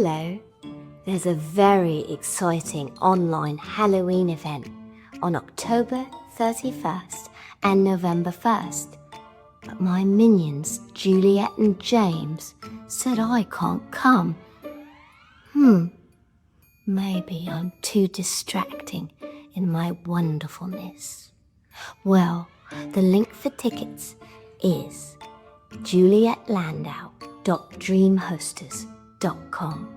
Hello, there's a very exciting online Halloween event on October 31st and November 1st. But my minions, Juliet and James, said I can't come. Maybe I'm too distracting in my wonderfulness. Well, the link for tickets is julietlandau.dreamhosters.com.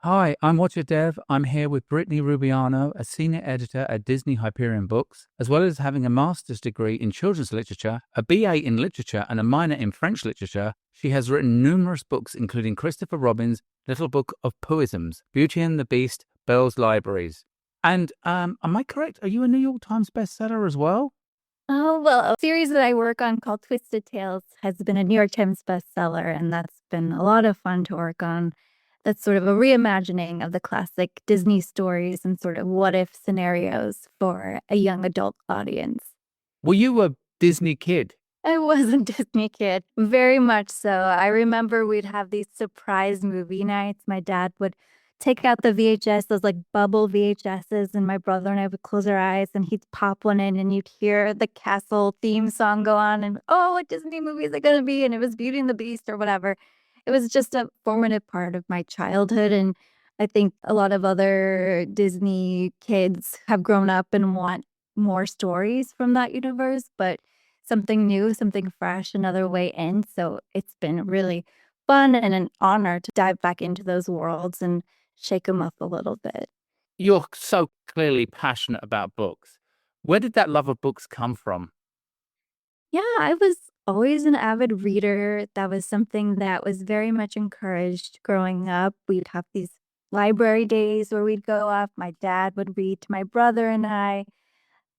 Hi, I'm Watcher Dev. I'm here with Brittany Rubiano, a senior editor at Disney Hyperion Books, as well as having a master's degree in children's literature, a BA in literature, and a minor in French literature. She has written numerous books, including Christopher Robin's Little Book of Pooh-isms, Beauty and the Beast, Belle's Libraries. And am I correct? Are you a New York Times bestseller as well? Oh, well, a series that I work on called Twisted Tales has been a New York Times bestseller, and that's been a lot of fun to work on. That's sort of a reimagining of the classic Disney stories and sort of what-if scenarios for a young adult audience. Were you a Disney kid? I was a Disney kid, very much so. I remember we'd have these surprise movie nights. My dad would take out the VHS, those like bubble VHSs, and my brother and I would close our eyes and he'd pop one in and you'd hear the castle theme song go on and, oh, what Disney movie is it going to be? And it was Beauty and the Beast or whatever. It was just a formative part of my childhood. And I think a lot of other Disney kids have grown up and want more stories from that universe, but something new, something fresh, another way in. So it's been really fun and an honor to dive back into those worlds and shake them up a little bit. You're so clearly passionate about books. Where did that love of books come from? Yeah, I was always an avid reader. That was something that was very much encouraged growing up. We'd have these library days where we'd go off. My dad would read to my brother and I.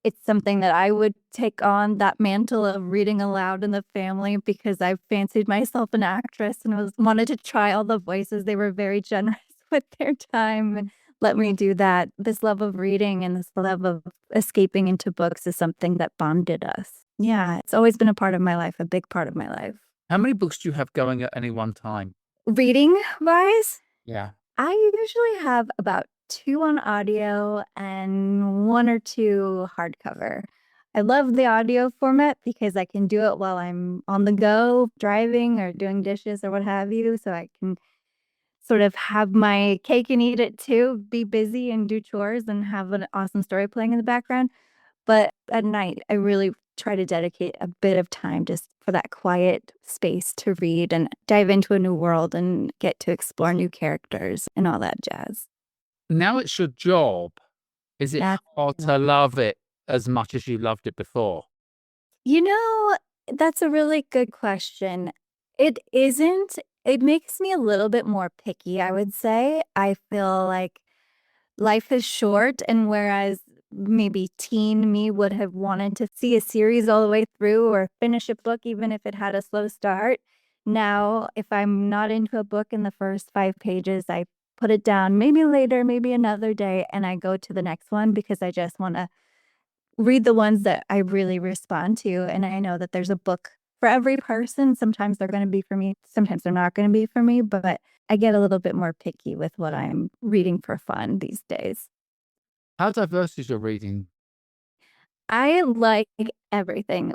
It's something that I would take on, that mantle of reading aloud in the family, because I fancied myself an actress and wanted to try all the voices. They were very generous with their time and let me do that. This love of reading and this love of escaping into books is something that bonded us. Yeah, it's always been a part of my life, a big part of my life. How many books do you have going at any one time? Reading-wise, Yeah. I usually have about 2 on audio and 1 or 2 hardcover. I love the audio format because I can do it while I'm on the go, driving or doing dishes or what have you, so I can sort of have my cake and eat it too, be busy and do chores and have an awesome story playing in the background. But at night, I really try to dedicate a bit of time just for that quiet space to read and dive into a new world and get to explore new characters and all that jazz. Now it's your job. Is it That's hard to love it as much as you loved it before? You know, that's a really good question. It isn't. It makes me a little bit more picky, I would say. I feel like life is short, and whereas maybe teen me would have wanted to see a series all the way through or finish a book even if it had a slow start, now if I'm not into a book in the first 5 pages, I put it down, maybe later, maybe another day, and I go to the next one because I just want to read the ones that I really respond to. And I know that there's a book for every person. Sometimes they're going to be for me, sometimes they're not going to be for me, but I get a little bit more picky with what I'm reading for fun these days. How diverse is your reading? I like everything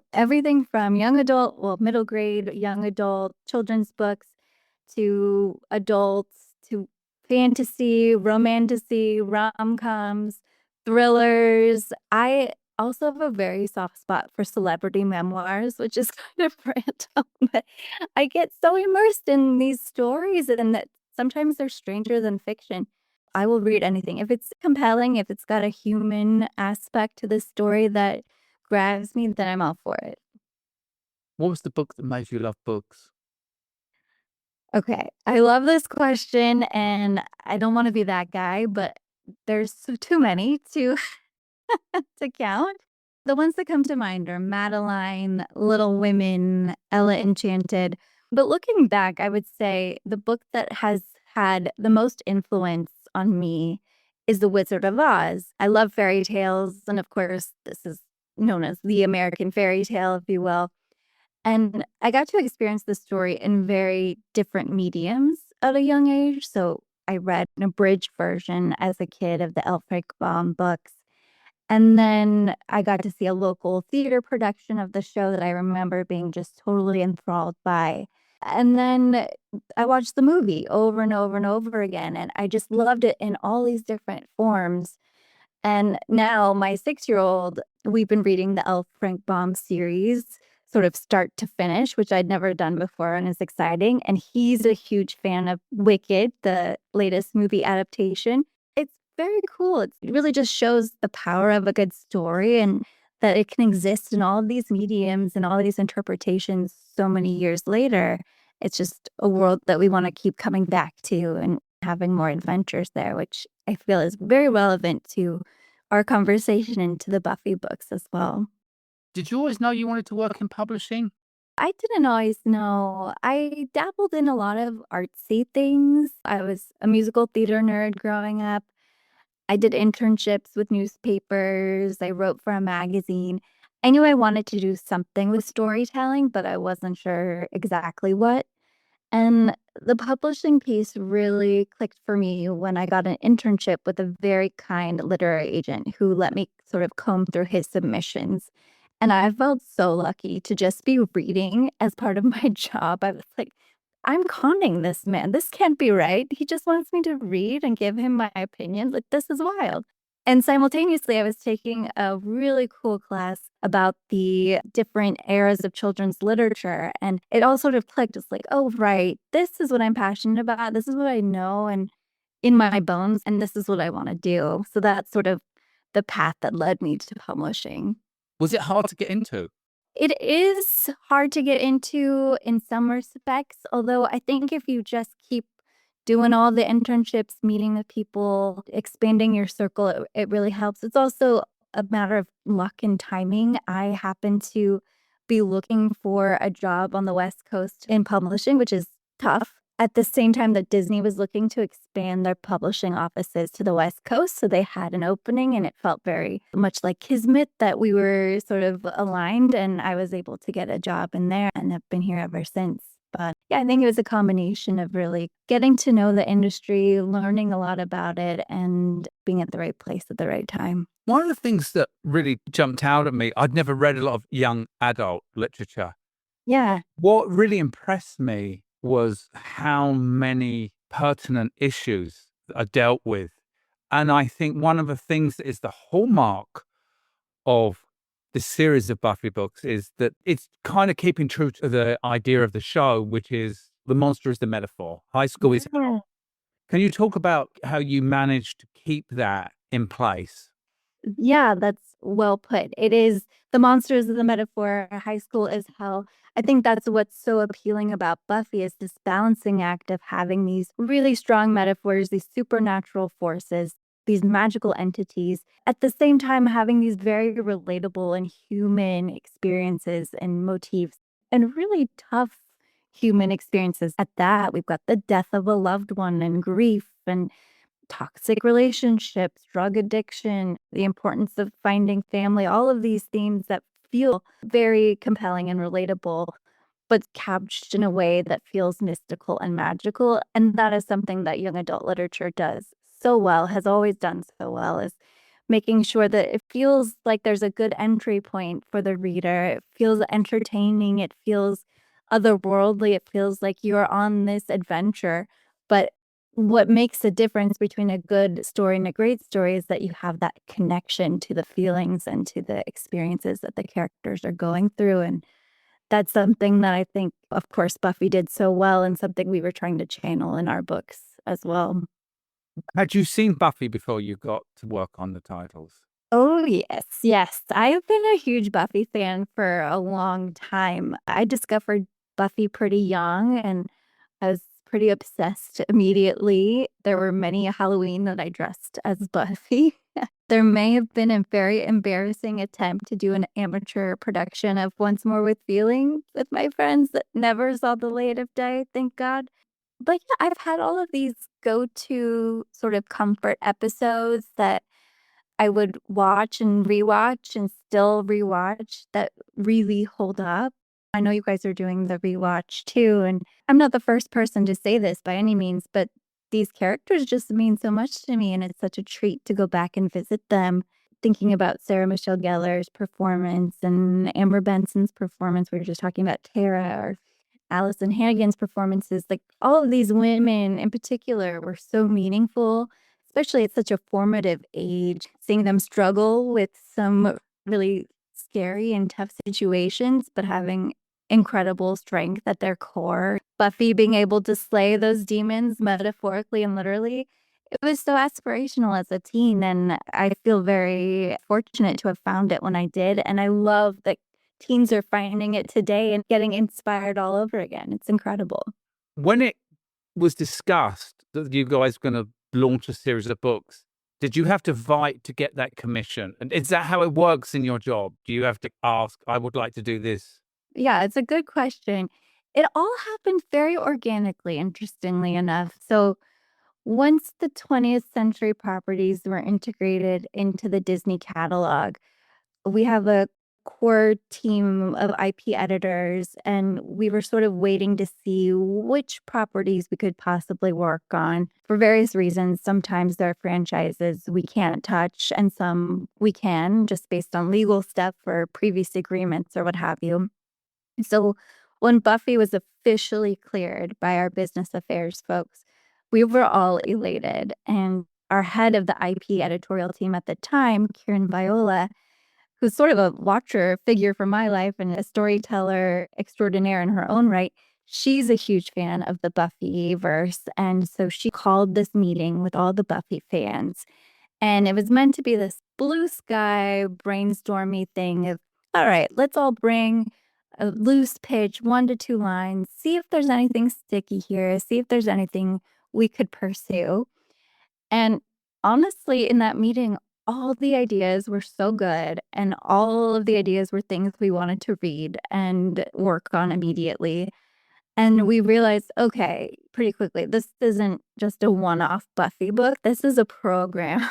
from young adult, well, middle grade, young adult, children's books, to adults, to fantasy, romantasy, rom-coms, thrillers. I also have a very soft spot for celebrity memoirs, which is kind of random, but I get so immersed in these stories and that sometimes they're stranger than fiction. I will read anything. If it's compelling, if it's got a human aspect to the story that grabs me, then I'm all for it. What was the book that made you love books? Okay, I love this question, and I don't want to be that guy, but there's too many to to count. The ones that come to mind are Madeline, Little Women, Ella Enchanted. But looking back, I would say the book that has had the most influence on me is The Wizard of Oz. I love fairy tales, and of course, this is known as the American fairy tale, if you will. And I got to experience the story in very different mediums at a young age. So I read an abridged version as a kid of the Elfric Baum books. And then I got to see a local theater production of the show that I remember being just totally enthralled by. And then I watched the movie over and over and over again. And I just loved it in all these different forms. And now my 6-year-old, we've been reading the L. Frank Baum series, sort of start to finish, which I'd never done before and is exciting. And he's a huge fan of Wicked, the latest movie adaptation. It's very cool. It really just shows the power of a good story and that it can exist in all of these mediums and all of these interpretations so many years later. It's just a world that we want to keep coming back to and having more adventures there, which I feel is very relevant to our conversation and to the Buffy books as well. Did you always know you wanted to work in publishing? I didn't always know. I dabbled in a lot of artsy things. I was a musical theater nerd growing up. I did internships with newspapers. I wrote for a magazine. I knew I wanted to do something with storytelling, but I wasn't sure exactly what. And the publishing piece really clicked for me when I got an internship with a very kind literary agent who let me sort of comb through his submissions. And I felt so lucky to just be reading as part of my job. I was like, I'm conning this man. This can't be right. He just wants me to read and give him my opinion. Like, this is wild. And simultaneously, I was taking a really cool class about the different eras of children's literature. And it all sort of clicked. It's like, oh, right, this is what I'm passionate about. This is what I know and in my bones. And this is what I want to do. So that's sort of the path that led me to publishing. Was it hard to get into? It is hard to get into in some respects, although I think if you just keep doing all the internships, meeting the people, expanding your circle, it really helps. It's also a matter of luck and timing. I happen to be looking for a job on the West Coast in publishing, which is tough. At the same time that Disney was looking to expand their publishing offices to the West Coast. So they had an opening and it felt very much like kismet that we were sort of aligned and I was able to get a job in there and have been here ever since. But yeah, I think it was a combination of really getting to know the industry, learning a lot about it, and being at the right place at the right time. One of the things that really jumped out at me, I'd never read a lot of young adult literature. Yeah. What really impressed me was how many pertinent issues are dealt with. And I think one of the things that is the hallmark of the series of Buffy books is that it's kind of keeping true to the idea of the show, which is the monster is the metaphor. High school is hell. Can you talk about how you managed to keep that in place? Yeah, that's well put. It is the monsters of the metaphor, high school is hell. I think that's what's so appealing about Buffy is this balancing act of having these really strong metaphors, these supernatural forces, these magical entities, at the same time having these very relatable and human experiences and motifs and really tough human experiences at that. We've got the death of a loved one and grief and toxic relationships, drug addiction, the importance of finding family, all of these themes that feel very compelling and relatable, but couched in a way that feels mystical and magical. And that is something that young adult literature does so well, has always done so well, is making sure that it feels like there's a good entry point for the reader. It feels entertaining. It feels otherworldly. It feels like you're on this adventure. But what makes the difference between a good story and a great story is that you have that connection to the feelings and to the experiences that the characters are going through. And that's something that I think, of course, Buffy did so well and something we were trying to channel in our books as well. Had you seen Buffy before you got to work on the titles? Oh, yes. Yes. I've been a huge Buffy fan for a long time. I discovered Buffy pretty young and I was pretty obsessed immediately. There were many a Halloween that I dressed as Buffy. There may have been a very embarrassing attempt to do an amateur production of Once More with Feeling with my friends that never saw the light of day, thank God. But yeah, I've had all of these go-to sort of comfort episodes that I would watch and rewatch and still rewatch that really hold up. I know you guys are doing the rewatch too, and I'm not the first person to say this by any means, but these characters just mean so much to me, and it's such a treat to go back and visit them. Thinking about Sarah Michelle Gellar's performance and Amber Benson's performance, we were just talking about Tara, or Allison Hannigan's performances, like all of these women in particular were so meaningful, especially at such a formative age, seeing them struggle with some really scary and tough situations, but having incredible strength at their core. Buffy being able to slay those demons metaphorically and literally. It was so aspirational as a teen, and I feel very fortunate to have found it when I did. And I love that teens are finding it today and getting inspired all over again. It's incredible. When it was discussed that you guys were going to launch a series of books, did you have to fight to get that commission? And is that how it works in your job? Do you have to ask, I would like to do this? Yeah, it's a good question. It all happened very organically, interestingly enough. So once the 20th century properties were integrated into the Disney catalog, we have a core team of IP editors, and we were sort of waiting to see which properties we could possibly work on for various reasons. Sometimes there are franchises we can't touch, and some we can, just based on legal stuff or previous agreements or what have you. So when Buffy was officially cleared by our business affairs folks, we were all elated. And our head of the IP editorial team at the time, Kieran Viola, who's sort of a watcher figure for my life and a storyteller extraordinaire in her own right, she's a huge fan of the Buffyverse. And so she called this meeting with all the Buffy fans. And it was meant to be this blue sky brainstormy thing of, all right, let's all bring a loose pitch, 1 to 2 lines, see if there's anything sticky here, see if there's anything we could pursue. And honestly, in that meeting, all the ideas were so good, and all of the ideas were things we wanted to read and work on immediately. And we realized, okay, pretty quickly, this isn't just a one-off Buffy book. This is a program.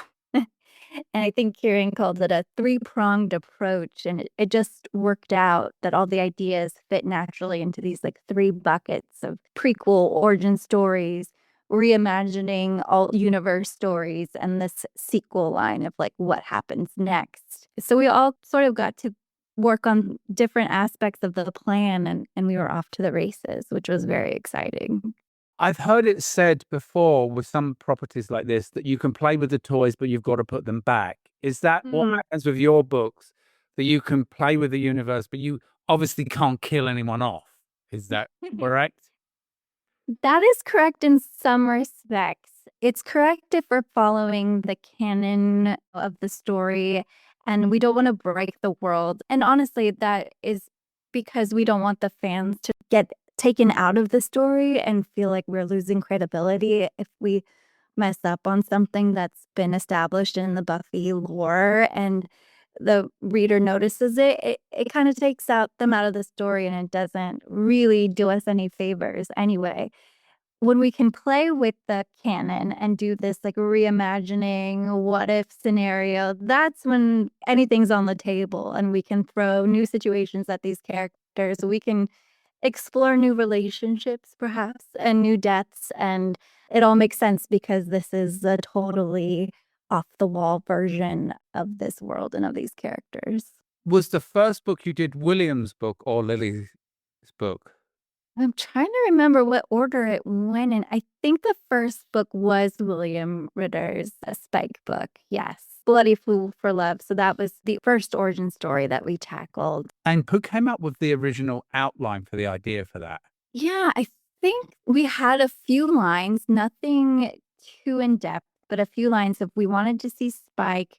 And I think Kieran called it a 3-pronged approach. And it just worked out that all the ideas fit naturally into these like 3 buckets of prequel origin stories, reimagining all universe stories, and this sequel line of like what happens next. So we all sort of got to work on different aspects of the plan, and we were off to the races, which was very exciting. I've heard it said before with some properties like this that you can play with the toys, but you've got to put them back. Is that what happens with your books? That you can play with the universe, but you obviously can't kill anyone off. Is that correct? That is correct in some respects. It's correct if we're following the canon of the story and we don't want to break the world. And honestly, that is because we don't want the fans to get taken out of the story and feel like we're losing credibility if we mess up on something that's been established in the Buffy lore and the reader notices it kind of takes them out of the story, and it doesn't really do us any favors anyway. When we can play with the canon and do this like reimagining what if scenario, that's when anything's on the table and we can throw new situations at these characters. We can explore new relationships perhaps and new deaths, and it all makes sense because this is a totally off the wall version of this world and of these characters. Was the first book you did William's book or Lily's book? I'm trying to remember what order it went in. I think the first book was William Ritter's Spike book. Yes. Bloody Fool for Love. So that was the first origin story that we tackled. And who came up with the original outline for the idea for that? Yeah, I think we had a few lines, nothing too in depth, but a few lines of we wanted to see Spike.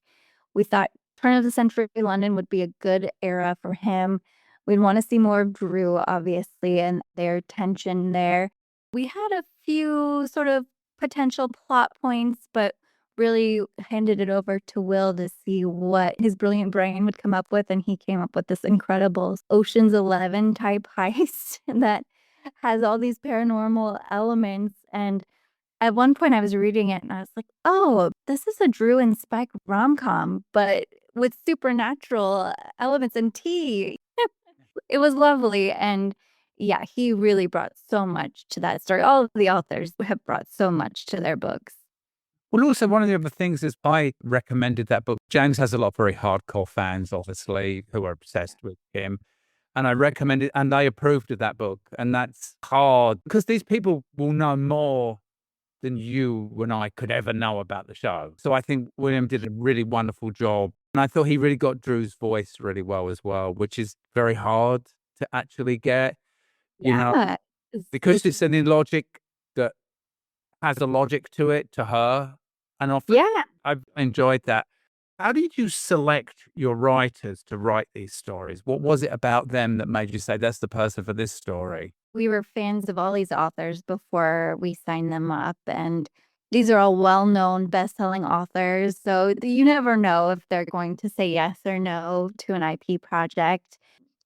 We thought turn of the century London would be a good era for him. We'd want to see more of Drew, obviously, and their tension there. We had a few sort of potential plot points, but really handed it over to Will to see what his brilliant brain would come up with. And he came up with this incredible Ocean's 11 type heist that has all these paranormal elements. And At one point I was reading it and I was like, oh, this is a Drew and Spike rom-com, but with supernatural elements and tea. It was lovely. And yeah, he really brought so much to that story. All of the authors have brought so much to their books. Well, also, one of the other things is I recommended that book. James has a lot of very hardcore fans, obviously, who are obsessed with him. And I recommended, and they approved of that book. And that's hard because these people will know more than you and I could ever know about the show. So I think William did a really wonderful job. And I thought he really got Drew's voice really well as well, which is very hard to actually get, you know, because it's an illogic that has a logic to it, to her. And often I've enjoyed that. How did you select your writers to write these stories? What was it about them that made you say, that's the person for this story? We were fans of all these authors before we signed them up. And these are all well-known, best-selling authors. So you never know if they're going to say yes or no to an IP project.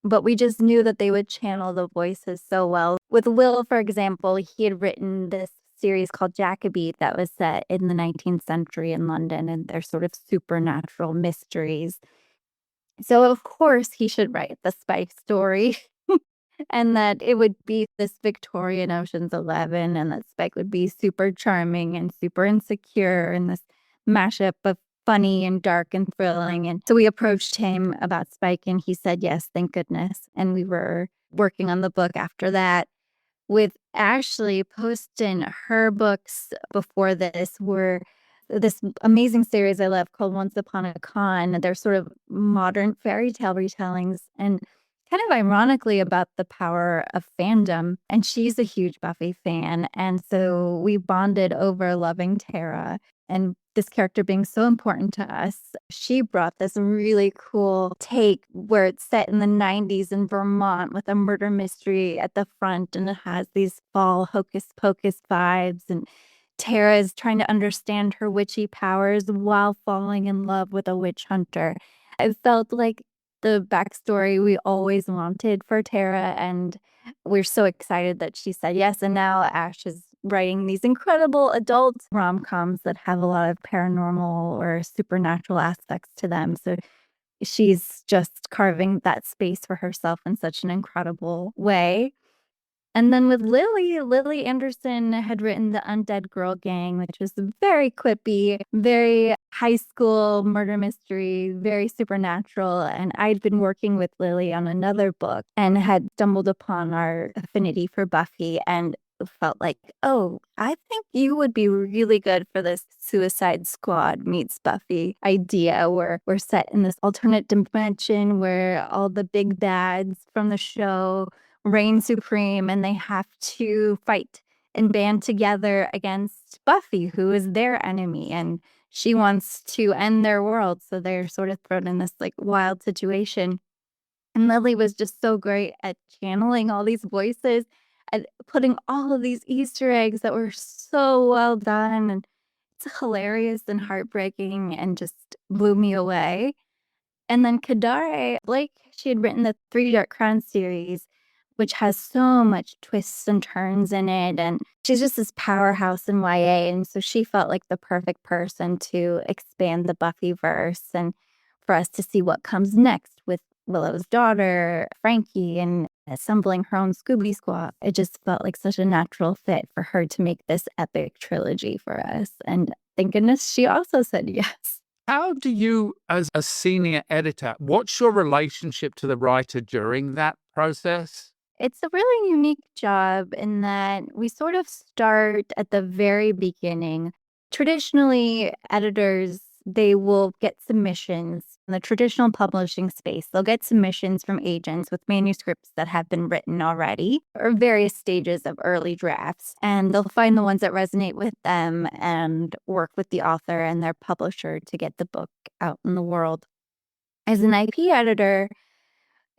But we just knew that they would channel the voices so well. With Will, for example, he had written this series called Jacobite that was set in the 19th century in London, and they're sort of supernatural mysteries. So, of course, he should write the Spike story. And that it would be this Victorian Ocean's 11, and that Spike would be super charming and super insecure, and this mashup of funny and dark and thrilling. And so we approached him about Spike, and he said yes, thank goodness. And we were working on the book after that. With Ashley posting her books before this were this amazing series I love called Once Upon a Con. They're sort of modern fairy tale retellings and kind of ironically about the power of fandom. And she's a huge Buffy fan. And so we bonded over loving Tara and this character being so important to us. She brought this really cool take where it's set in the 90s in Vermont with a murder mystery at the front, and it has these fall hocus pocus vibes. And Tara is trying to understand her witchy powers while falling in love with a witch hunter. I felt like the backstory we always wanted for Tara, and we're so excited that she said yes. And now Ash is writing these incredible adult rom-coms that have a lot of paranormal or supernatural aspects to them. So she's just carving that space for herself in such an incredible way. And then with Lily Anderson had written The Undead Girl Gang, which was very quippy, very high school murder mystery, very supernatural. And I'd been working with Lily on another book and had stumbled upon our affinity for Buffy and felt like, oh, I think you would be really good for this Suicide Squad meets Buffy idea where we're set in this alternate dimension where all the big bads from the show reign supreme and they have to fight and band together against Buffy, who is their enemy, and she wants to end their world. So they're sort of thrown in this like wild situation. And Lily was just so great at channeling all these voices and putting all of these Easter eggs that were so well done. And it's hilarious and heartbreaking and just blew me away. And then Kadare Blake, she had written the Three Dark Crowns series, which has so much twists and turns in it. And she's just this powerhouse in YA. And so she felt like the perfect person to expand the Buffyverse and for us to see what comes next with Willow's daughter, Frankie, and assembling her own Scooby Squad. It just felt like such a natural fit for her to make this epic trilogy for us. And thank goodness she also said yes. How do you, as a senior editor, what's your relationship to the writer during that process? It's a really unique job in that we sort of start at the very beginning. Traditionally, editors, they will get submissions in the traditional publishing space. They'll get submissions from agents with manuscripts that have been written already or various stages of early drafts. And they'll find the ones that resonate with them and work with the author and their publisher to get the book out in the world. As an IP editor,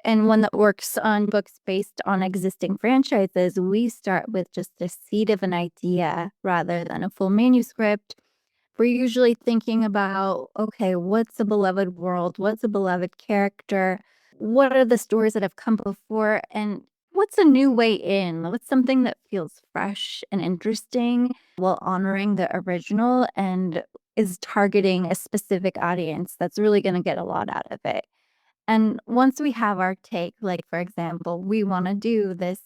and one that works on books based on existing franchises, we start with just a seed of an idea rather than a full manuscript. We're usually thinking about, okay, what's a beloved world? What's a beloved character? What are the stories that have come before? And what's a new way in? What's something that feels fresh and interesting while honoring the original and is targeting a specific audience that's really going to get a lot out of it? And once we have our take, like, for example, we want to do this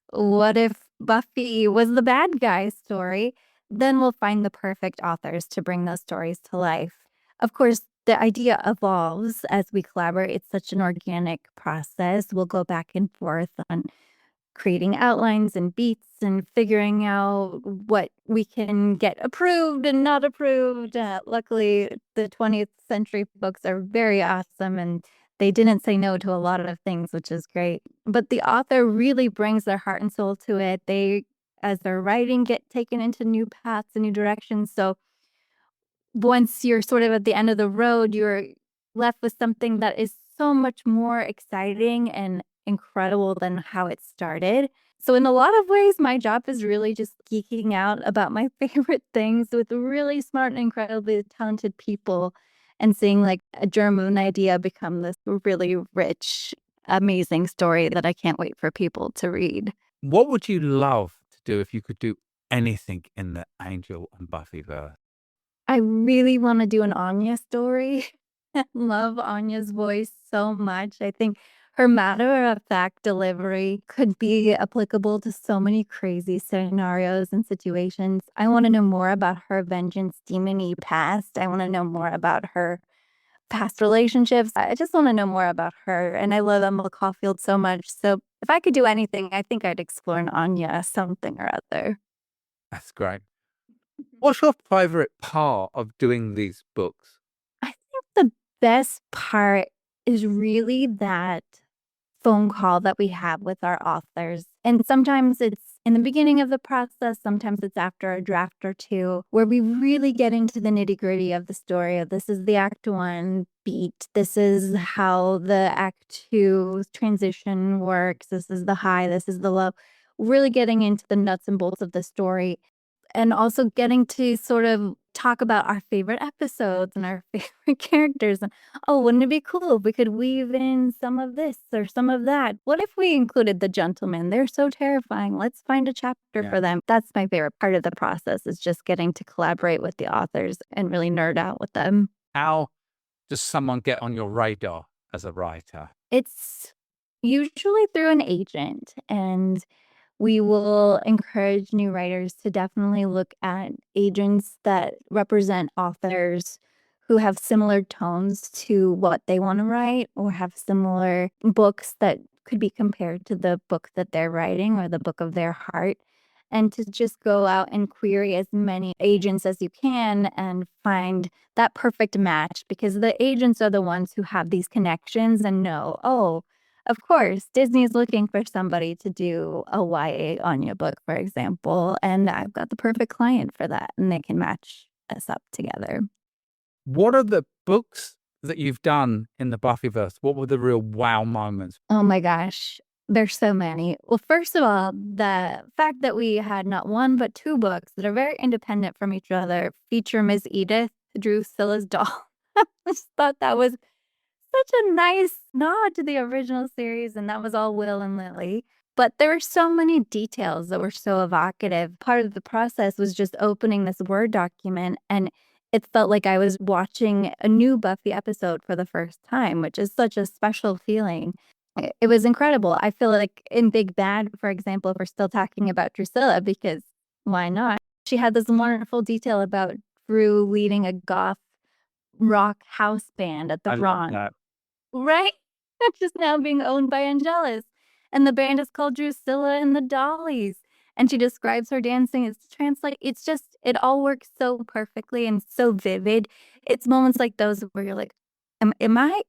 what if Buffy was the bad guy story, then we'll find the perfect authors to bring those stories to life. Of course, the idea evolves as we collaborate. It's such an organic process. We'll go back and forth on creating outlines and beats and figuring out what we can get approved and not approved. Luckily, the 20th century books are very awesome and they didn't say no to a lot of things, which is great. But the author really brings their heart and soul to it. They, as they're writing, get taken into new paths and new directions. So once you're sort of at the end of the road, you're left with something that is so much more exciting and incredible than how it started. So in a lot of ways, my job is really just geeking out about my favorite things with really smart and incredibly talented people and seeing like a germ of an idea become this really rich, amazing story that I can't wait for people to read. What would you love to do if you could do anything in the Angel and Buffyverse? I really want to do an Anya story. I love Anya's voice so much. I think her matter-of-fact delivery could be applicable to so many crazy scenarios and situations. I want to know more about her vengeance demon-y past. I want to know more about her past relationships. I just want to know more about her. And I love Emma Caulfield so much. So if I could do anything, I think I'd explore an Anya something or other. That's great. What's your favorite part of doing these books? I think the best part is really that phone call that we have with our authors. And sometimes it's in the beginning of the process, sometimes it's after a draft or two, where we really get into the nitty gritty of the story of this is the act one beat, this is how the act two transition works, this is the high, this is the low, really getting into the nuts and bolts of the story. And also getting to sort of talk about our favorite episodes and our favorite characters. And, oh, wouldn't it be cool if we could weave in some of this or some of that? What if we included the gentlemen? They're so terrifying. Let's find a chapter for them. That's my favorite part of the process is just getting to collaborate with the authors and really nerd out with them. How does someone get on your radar as a writer? It's usually through an agent, and we will encourage new writers to definitely look at agents that represent authors who have similar tones to what they want to write or have similar books that could be compared to the book that they're writing or the book of their heart. And to just go out and query as many agents as you can and find that perfect match, because the agents are the ones who have these connections and know, oh, of course, Disney is looking for somebody to do a YA Anya book, for example, and I've got the perfect client for that, and they can match us up together. What are the books that you've done in the Buffyverse? What were the real wow moments? Oh my gosh, there's so many. Well, first of all, the fact that we had not one but two books that are very independent from each other feature Ms. Edith, Drusilla's doll. I just thought that was such a nice nod to the original series, and that was all Will and Lily. But there were so many details that were so evocative. Part of the process was just opening this Word document, and it felt like I was watching a new Buffy episode for the first time, which is such a special feeling. It was incredible. I feel like in Big Bad, for example, if we're still talking about Drusilla, because why not? She had this wonderful detail about Drew leading a goth rock house band at the Bronx. Right? Just now being owned by Angelus. And the band is called Drusilla and the Dollies. And she describes her dancing as translate. It's just, it all works so perfectly and so vivid. It's moments like those where you're like, am I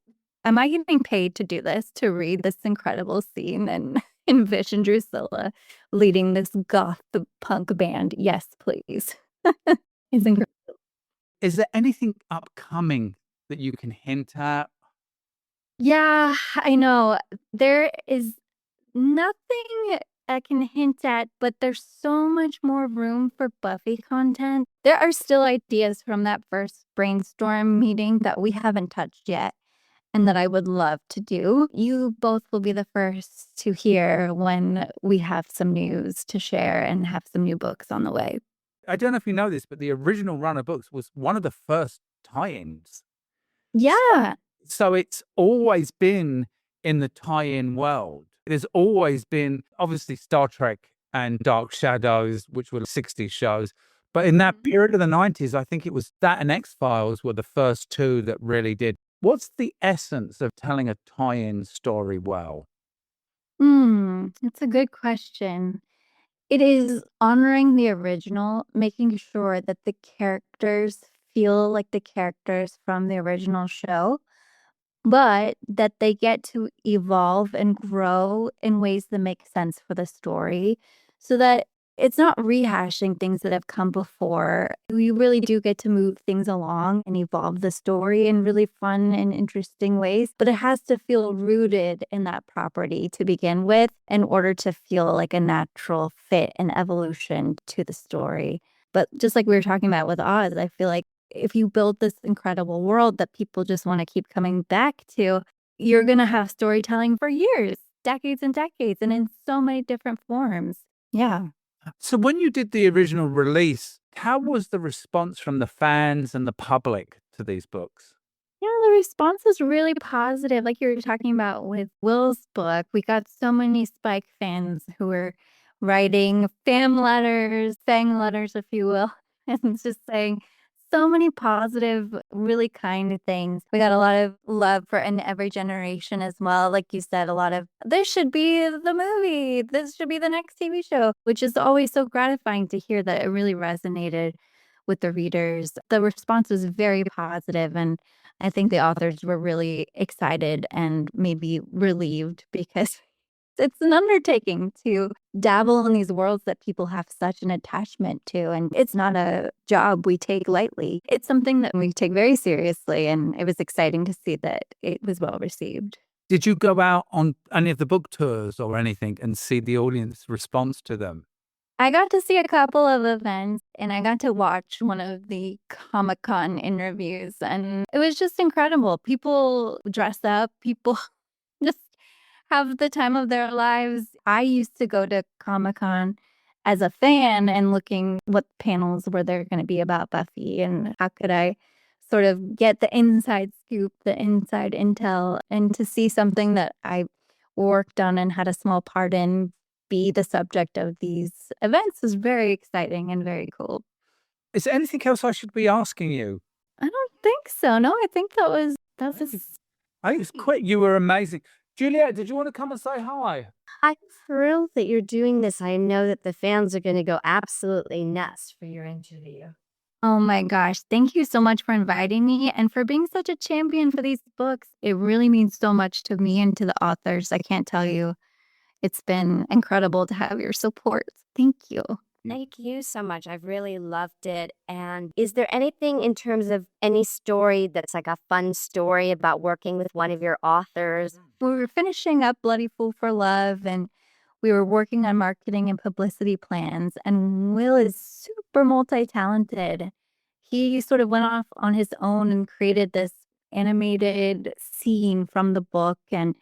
getting paid to do this, to read this incredible scene and envision Drusilla leading this goth punk band? Yes, please. It's incredible. Is there anything upcoming that you can hint at? Yeah, I know. There is nothing I can hint at, but there's so much more room for Buffy content. There are still ideas from that first brainstorm meeting that we haven't touched yet. and that I would love to do. You both will be the first to hear when we have some news to share and have some new books on the way. I don't know if you know this, but the original run of books was one of the first tie-ins. Yeah. So it's always been in the tie-in world. There's always been, obviously, Star Trek and Dark Shadows, which were 60s shows. But in that period of the 90s, I think it was that and X-Files were the first two that really did. What's the essence of telling a tie-in story well? That's a good question. It is honoring the original, making sure that the characters feel like the characters from the original show, but that they get to evolve and grow in ways that make sense for the story so that it's not rehashing things that have come before. We really do get to move things along and evolve the story in really fun and interesting ways, but it has to feel rooted in that property to begin with in order to feel like a natural fit and evolution to the story. But just like we were talking about with Oz, I feel like if you build this incredible world that people just want to keep coming back to, you're going to have storytelling for years, decades and decades, and in so many different forms. Yeah. So when you did the original release, how was the response from the fans and the public to these books? Yeah, the response was really positive. Like you were talking about with Will's book, we got so many Spike fans who were writing fang letters, if you will, and just saying so many positive, really kind things. We got a lot of love for in every generation as well. Like you said, a lot of this should be the movie, this should be the next TV show, which is always so gratifying to hear that it really resonated with the readers. The response was very positive, and I think the authors were really excited and maybe relieved because it's an undertaking to dabble in these worlds that people have such an attachment to. And it's not a job we take lightly. It's something that we take very seriously. And it was exciting to see that it was well received. Did you go out on any of the book tours or anything and see the audience response to them? I got to see a couple of events and I got to watch one of the Comic-Con interviews, and it was just incredible. People dress up, people just have the time of their lives. I used to go to Comic-Con as a fan and looking what panels were there going to be about Buffy and how could I sort of get the inside scoop, the inside intel, and to see something that I worked on and had a small part in be the subject of these events is very exciting and very cool. Is there anything else I should be asking you? I don't think so. No, I think that was I think it's quick. You were amazing. Juliet, did you want to come and say hi? I'm thrilled that you're doing this. I know that the fans are going to go absolutely nuts for your interview. Oh my gosh. Thank you so much for inviting me and for being such a champion for these books. It really means so much to me and to the authors. I can't tell you. It's been incredible to have your support. Thank you. Thank you so much. I've really loved it. And is there anything in terms of any story that's like a fun story about working with one of your authors? We were finishing up Bloody Fool for Love and we were working on marketing and publicity plans. And Will is super multi-talented. He sort of went off on his own and created this animated scene from the book. And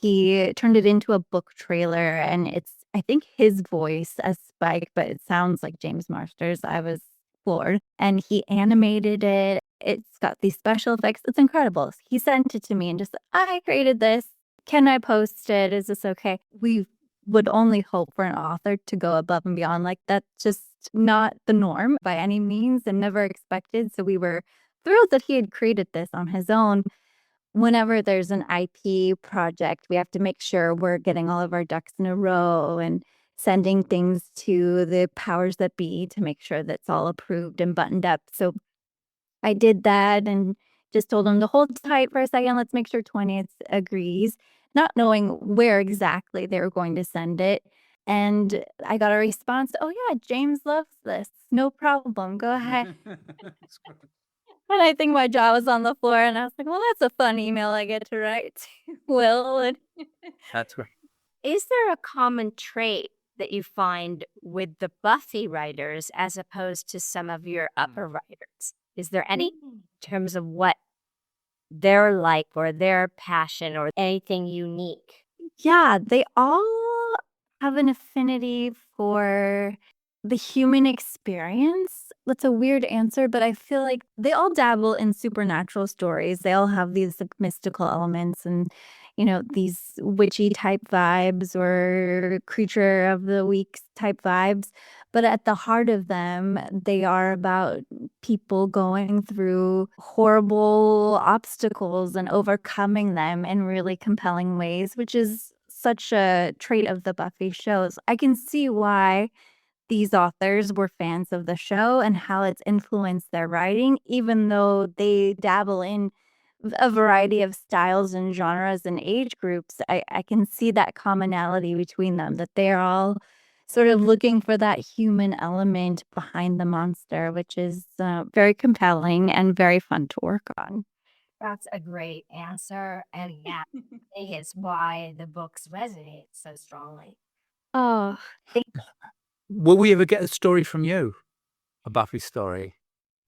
he turned it into a book trailer, and it's, I think, his voice as Spike, but it sounds like James Marsters. I was floored. And he animated it. It's got these special effects. It's incredible. He sent it to me and just, I created this. Can I post it? Is this okay? We would only hope for an author to go above and beyond. Like, that's just not the norm by any means and never expected. So we were thrilled that he had created this on his own. Whenever there's an IP project, we have to make sure we're getting all of our ducks in a row and sending things to the powers that be to make sure that's all approved and buttoned up. So I did that and just told them to hold tight for a second. Let's make sure 20th agrees, not knowing where exactly they were going to send it. And I got a response, oh yeah, James loves this. No problem. Go ahead. And I think my jaw was on the floor, and I was like, well, that's a fun email I get to write to Will. And That's great. Is there a common trait that you find with the Buffy writers as opposed to some of your upper writers? Is there any in terms of what they're like or their passion or anything unique? Yeah, they all have an affinity for the human experience. That's a weird answer, but I feel like they all dabble in supernatural stories. They all have these like, mystical elements and, these witchy type vibes or creature of the week type vibes. But at the heart of them, they are about people going through horrible obstacles and overcoming them in really compelling ways, which is such a trait of the Buffy shows. I can see why these authors were fans of the show and how it's influenced their writing, even though they dabble in a variety of styles and genres and age groups. I can see that commonality between them, that they're all sort of looking for that human element behind the monster, which is very compelling and very fun to work on. That's a great answer. And yeah, I think it's why the books resonate so strongly. Oh, Will we ever get a story from you? A Buffy story?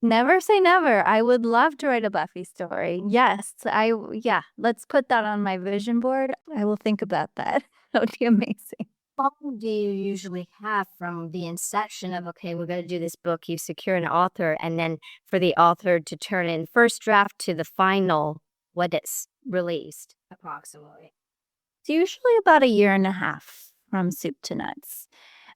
never say never. I would love to write a Buffy story. Yes, let's put that on my vision board. I will think about that. That would be amazing. How long do you usually have from the inception of, okay, we're going to do this book, you secure an author, and then for the author to turn in first draft to the final, what it's released, approximately? It's usually about 1.5 years from soup to nuts.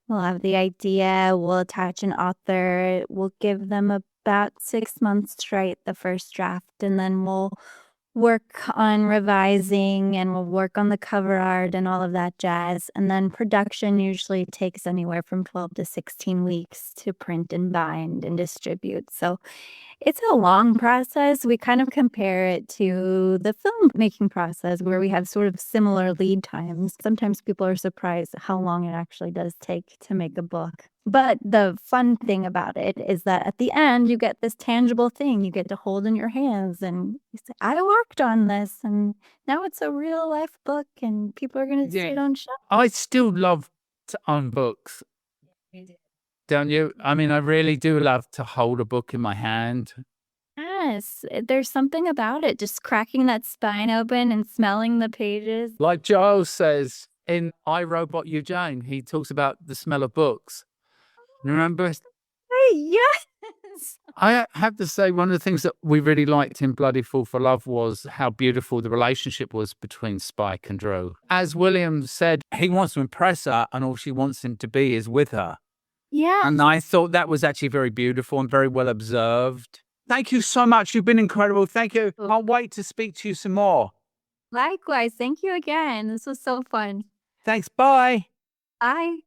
We'll have the idea, we'll attach an author, we'll give them about 6 months to write the first draft, and then we'll work on revising and we'll work on the cover art and all of that jazz. And then production usually takes anywhere from 12 to 16 weeks to print and bind and distribute. So it's a long process. We kind of compare it to the filmmaking process where we have sort of similar lead times. Sometimes people are surprised at how long it actually does take to make a book. But the fun thing about it is that at the end, you get this tangible thing you get to hold in your hands and you say, I worked on this and now it's a real life book and people are going to see it on shelf. I still love to own books. Don't you? I mean, I really do love to hold a book in my hand. Yes, there's something about it, just cracking that spine open and smelling the pages. Like Giles says in I, Robot You Jane, he talks about the smell of books. Remember? Hey, yes! I have to say, one of the things that we really liked in Bloody Fool for Love was how beautiful the relationship was between Spike and Drew. As William said, he wants to impress her and all she wants him to be is with her. Yeah. And I thought that was actually very beautiful and very well observed. Thank you so much. You've been incredible. Thank you. I'll wait to speak to you some more. Likewise. Thank you again. This was so fun. Thanks. Bye. Bye.